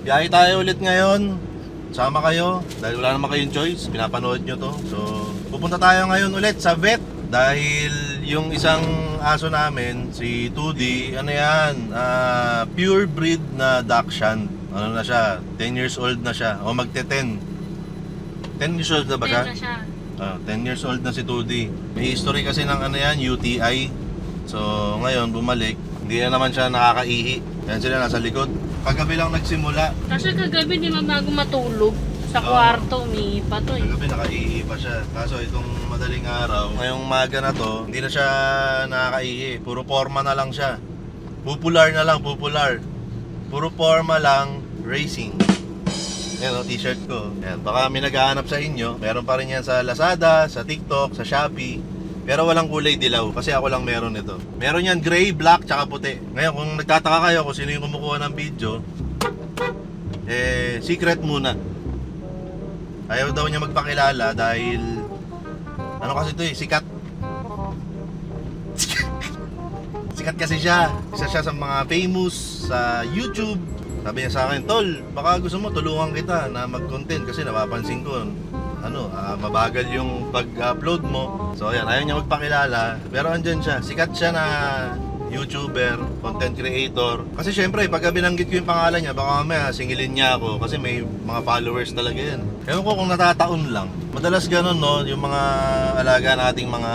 Biyahe tayo ulit ngayon. Sama kayo dahil wala naman kayong choice. Pinapanood nyo to. So, pupunta tayo ngayon ulit sa vet. Dahil yung isang aso namin, si 2D, ano yan, pure breed na Dachshund. Ano na siya, 10 years old na siya. O magte-10. 10 years old na ba siya? 10 na siya. 10 years old na si 2D. May history kasi ng ano yan, UTI. So ngayon bumalik, hindi na naman siya nakakaihi. Yan sila nasa likod. Kagabi lang nagsimula. Kasi kagabi di bago matulog. Sa kwarto, umiipa to eh. Kagabi nakaihi pa siya. Kaso itong madaling araw, ngayong maga na to, hindi na siya nakakaihi. Puro forma na lang siya. Popular na lang, popular. Puro forma lang, racing. Yan o, t-shirt ko. Yan, baka may naghahanap sa inyo. Meron pa rin yan sa Lazada, sa TikTok, sa Shopee. Pero walang kulay dilaw kasi ako lang meron nito. Meron yan gray, black, tsaka puti. Ngayon kung nagtataka kayo kung sino yung kumukuha ng video, secret muna. Ayaw daw niya magpakilala dahil ano kasi ito sikat. Sikat kasi siya. Isa siya sa mga famous sa YouTube. Sabi niya sa akin, Tol, baka gusto mo tulungan kita na mag-content kasi napapansin ko mabagal yung pag-upload mo. So ayan, ayaw niya magpakilala. Pero andyan siya, sikat siya na YouTuber, content creator. Kasi syempre, pagka binanggit ko yung pangalan niya, baka mamaya singilin niya ako kasi may mga followers talaga yan. Ewan ko kung natataon lang. Madalas ganun no, yung mga alaga nating mga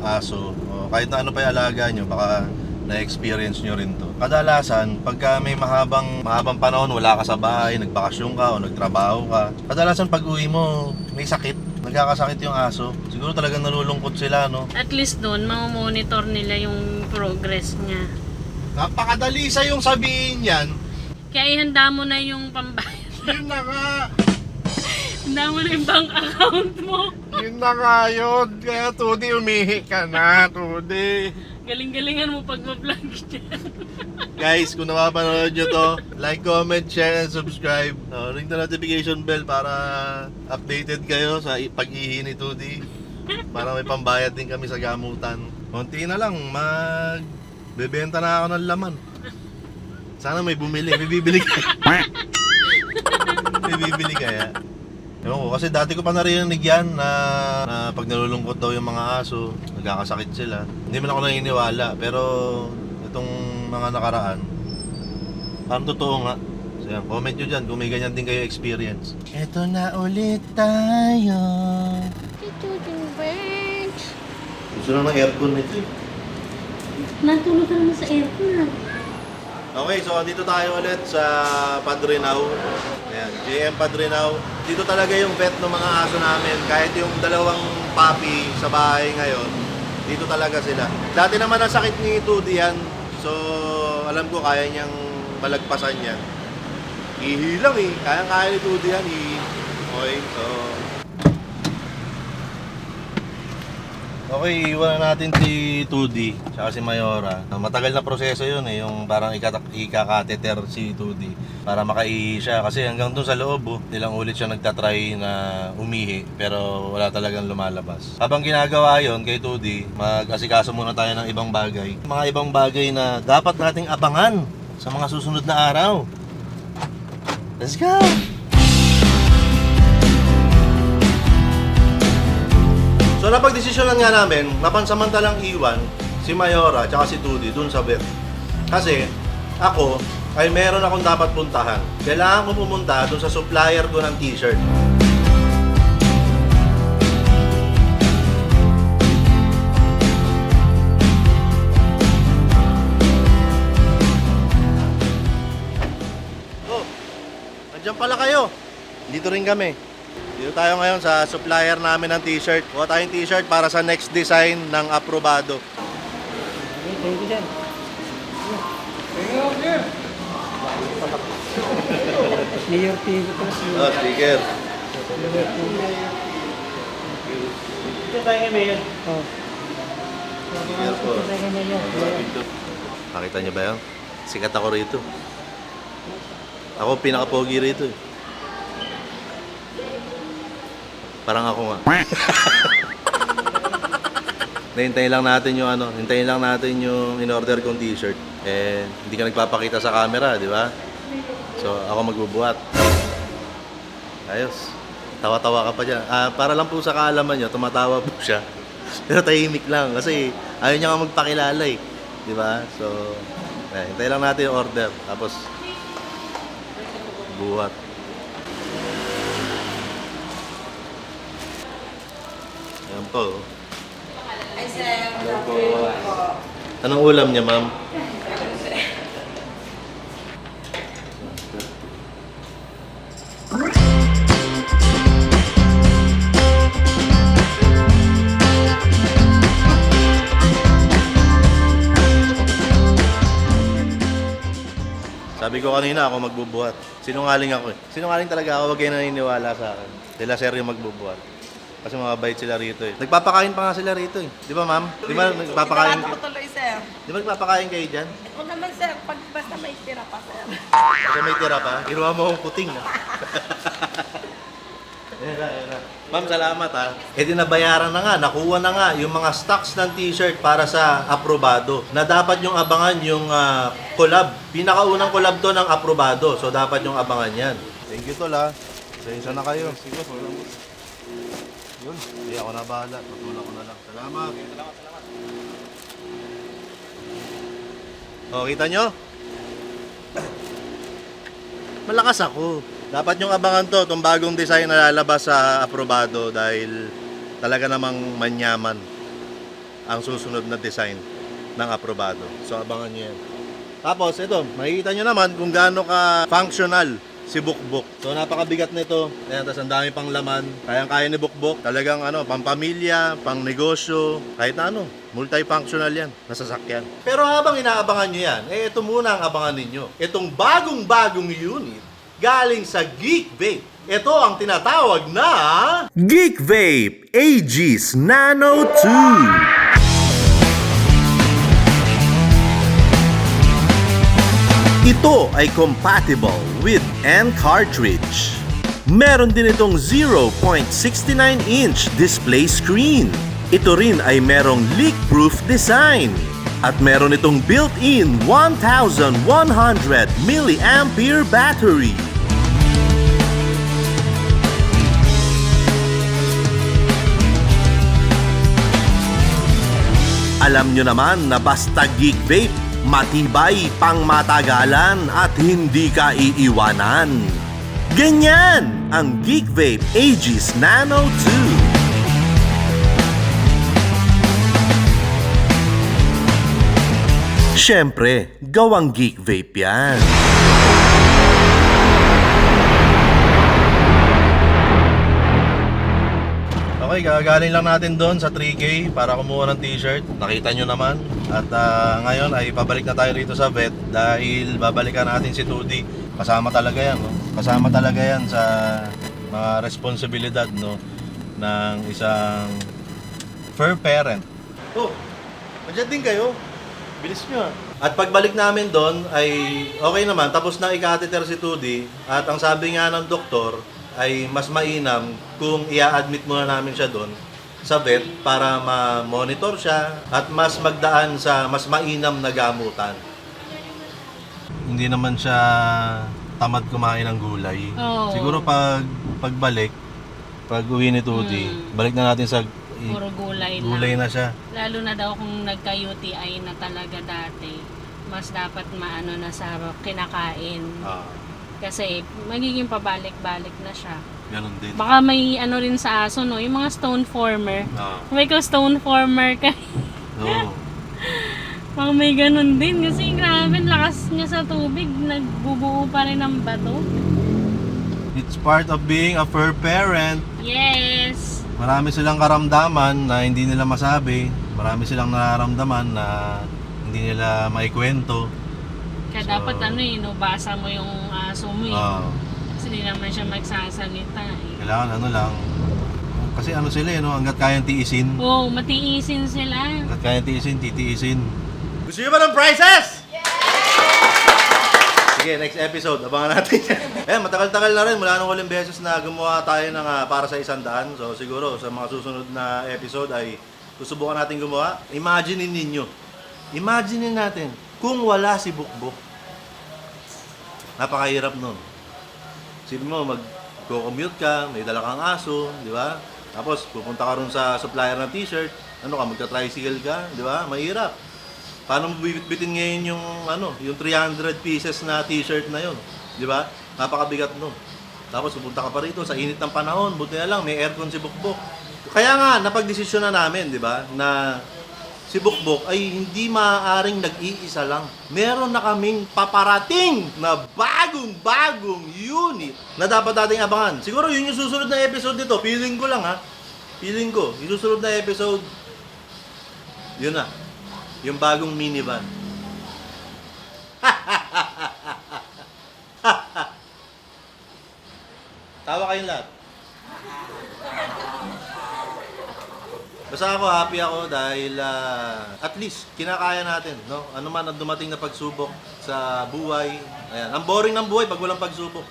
aso, o kahit na ano pa yung alaga nyo, baka na-experience nyo rin to. Kadalasan, pagka may mahabang panahon, wala ka sa bahay, nagbakasyon ka o nagtrabaho ka, kadalasan pag uwi mo, may sakit, nagkakasakit yung aso. Siguro talagang nalulungkot sila, no? At least doon, mamomonitor nila yung progress niya. Napakadali sa yung sabihin yan. Kaya ihanda mo na yung pambayad. Yun na nga. Handa mo na yung bank account mo. Yun na nga yun. Kaya Tudi, umihi ka na, Tudi. Galing-galingan mo pag ma-vlog dyan. Guys, kung napapanood nyo to, like, comment, share, and subscribe. Ring the notification bell para updated kayo sa pag-ihi ni Tudi. Para may pambayad din kami sa gamutan. Konti na lang, bebenta na ako ng laman. Sana may bumili, may bibili kaya. May bibili kaya. Ewan ko, kasi dati ko pa narinig yan na pag nalulungkot daw yung mga aso, nagkakasakit sila. Hindi man ako naniniwala, pero itong mga nakaraan, parang totoo nga. So yan, comment nyo dyan kung may ganyan din kayo experience. Eto na ulit tayo. Ito yung birds. Gusto na ng aircon nito eh. Natulog ka naman sa aircon. Okay, so dito tayo ulit sa Padrinao. Ayan, JM Padrinao. Dito talaga yung vet ng mga aso namin. Kahit yung dalawang puppy sa bahay ngayon, dito talaga sila. Dati naman ang sakit ni Tudi yan. So, alam ko kaya niyang malagpasan yan. Ihi lang eh. Kaya ni Tudi yan eh. Okay, so... Okay, iwan na natin si 2D tsaka si Mayora. Matagal na proseso yun eh, yung parang ikakateter si 2D para makaihi siya. Kasi hanggang dun sa loob, ilang ulit siya nagtatry na umihi pero wala talagang lumalabas. Habang ginagawa yon kay 2D, mag-asikaso muna tayo ng ibang bagay. Mga ibang bagay na dapat nating abangan sa mga susunod na araw. Let's go! So napag-desisyonan nga namin, napansamantalang iwan si Mayora at si Tudi dun sa vet. Kasi ako ay meron akong dapat puntahan. Kailangan ko pumunta dun sa supplier ko ng t-shirt. Oh, nandiyan pala kayo. Dito rin kami. Dito tayo ngayon sa supplier namin ng t-shirt. Kuha tayong t-shirt para sa next design ng aprobado. Thank you, sir. Mayor TV ko. Oh, sticker. Ito tayo kay Mayor. Oh. Sticker po. Ito tayo kay Mayor. Nakita niyo ba yan? Sikat ako rito. Ako pinaka-pogi rito eh. Parang ako nga. Hintayin lang natin yung in-order kong t-shirt. Hindi ka nagpapakita sa camera, di ba? So So, ako magbubuhat. Ayos. Tawa-tawa ka pa dyan. Para lang po sa kaalaman nyo, tumatawa po siya. Pero tahimik lang kasi ayaw niya nga magpakilala eh. Di ba? So, hintay lang natin yung order. Tapos, buhat. Ayan po. Ay, sir. Anong ulam niya, ma'am? Sabi ko kanina ako magbubuhat. Sinungaling ako eh. Sinungaling talaga ako, wag kayo naniniwala sa akin. Sila sir yung magbubuhat. Kasi mga bait sila rito eh. Nagpapakain pa nga sila rito eh. Di ba ma'am? Di ba nagpapakain? Sigurado ko tuloy, sir. Di ba nagpapakain kayo dyan? Ako naman, sir. Pag basta may tira pa, sir. Kasi may tira pa. Ginawa mo akong puting ah. Ayan na. Ma'am, salamat ha. E di nabayaran na nga, nakuha na nga yung mga stocks ng t-shirt para sa aprobado. Na dapat yung abangan yung collab. Pinakaunang collab to ng aprobado. So dapat yung abangan yan. Thank you tol ha. Pasensya na kayo. Sige, yun. Hindi ako na bahala. Tutulak ko na lang. Salamat. O, kita nyo? Malakas ako. Dapat yung abangan to, itong bagong design na lalabas sa aprobado dahil talaga namang manyaman ang susunod na design ng aprobado. So abangan nyo yan. Tapos ito, makikita nyo naman kung gaano ka functional si Bukbok. So napakabigat nito. Ayan, tapos ang dami pang laman. Kayang-kaya ni Bukbok. Talagang pampamilya, pang negosyo, kahit na multifunctional yan, nasasakyan. Pero habang inaabangan nyo yan, ito muna ang abangan ninyo. Itong bagong-bagong unit galing sa Geek Vape. Ito ang tinatawag na Geek Vape Aegis Nano 2. Ito ay compatible with N cartridge. Meron din itong 0.69-inch display screen. Ito rin ay merong leak-proof design. At meron itong built-in 1,100 mAh battery. Alam nyo naman na basta Geek Vape, matibay, pang matagalan at hindi ka iiwanan. Ganyan ang Geek Vape Aegis Nano 2. Siyempre, gawang Geek Vape yan. Okay, gagaling lang natin doon sa 3K para kumuha ng t-shirt. Nakita nyo naman. At ngayon ay pabalik na tayo rito sa vet dahil babalikan natin si Tudi. Kasama talaga yan, no? Kasama talaga yan sa mga responsibilidad, no, ng isang fur parent. Oh, nandiyan din kayo. Bilis nyo. At pagbalik namin doon ay okay naman. Tapos na i-catheter si Tudi. At ang sabi nga ng doktor ay mas mainam kung i-admit muna namin siya doon sa vet para ma-monitor siya at mas magdaan sa mas mainam na gamutan. Hindi naman siya tamad kumain ng gulay. Oo. Siguro pagbalik, pag uwi ni Tudi, balik na natin sa Puro gulay lang. gulay na siya. Lalo na daw kung nagka-UTI na talaga dati, mas dapat maano na sa kinakain. Kasi magiging pabalik-balik na siya. Ganun din. Baka may ano rin sa aso, no? Yung mga stone former. May ka stone former ka. Oo. Baka may ganun din. Kasi grabe, lakas niya sa tubig. Nagbubuo pa rin ng bato. It's part of being a fur parent. Yes! Marami silang karamdaman na hindi nila masabi. Marami silang nararamdaman na hindi nila maikwento. Kaya So, dapat basa mo yung aso mo eh. Kasi hindi naman siya magsasalita eh. Kailangan lang. Kasi sila hanggat kayang tiisin. Oo, matiisin sila. Hanggat kayang tiisin, titiisin. Gusto nyo ba ng prizes? Sige, next episode, abangan natin yan. Matagal-tagal na rin, mula nung huling beses na gumawa tayo ng para sa 100. So siguro sa mga susunod na episode ay susubukan natin gumawa. Imaginin ninyo. Imaginin natin kung wala si Bukbok. Napakahirap nun. Sino mo, mag-commute ka, may dala kang aso, di ba? Tapos, pupunta ka rin sa supplier ng t-shirt, ano ka, magka-tricycle ka, di ba? Mahirap. Paano mo bibitbitin ngayon yung 300 pieces na t-shirt na yun, di ba? Napakabigat nun. Tapos, pupunta ka pa rito sa init ng panahon, buti na lang, may aircon si Bukbok. Kaya nga, napag-desisyon na namin, di ba, na si Bukbok ay hindi maaaring nag-iisa lang. Meron na kaming paparating na bagong unit na dapat nating abangan. Siguro yun yung susunod na episode nito. Feeling ko lang ha. Feeling ko. Yung susunod na episode, yun na. Yung bagong minivan. Tawa kayong lahat. Basta ako, happy ako dahil at least kinakaya natin, no? Ano man ang dumating na pagsubok sa buhay. Ayan, ang boring ng buhay pag walang pagsubok.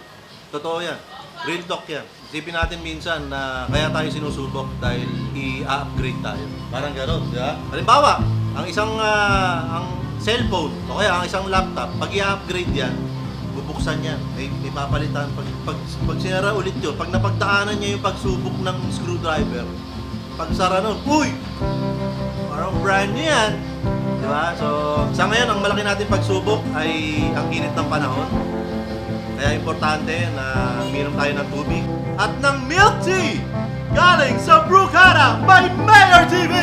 Totoo yan. Real talk yan. Isipin natin minsan na kaya tayo sinusubok dahil i-upgrade tayo. Parang gano'n, di ba? Halimbawa, ang isang ang cellphone o kaya ang isang laptop, pag i-upgrade yan, bubuksan yan. May papalitan. Pag sinara ulit yun, pag napagdaanan niya yung pagsubok ng screwdriver, pag sara nun, uy! Parang brand new yan. Diba? So, sa ngayon, ang malaki natin pagsubok ay ang init ng panahon. Kaya importante na minom tayo ng tubig at ng milk tea galing sa Brewkara by Mayor TV!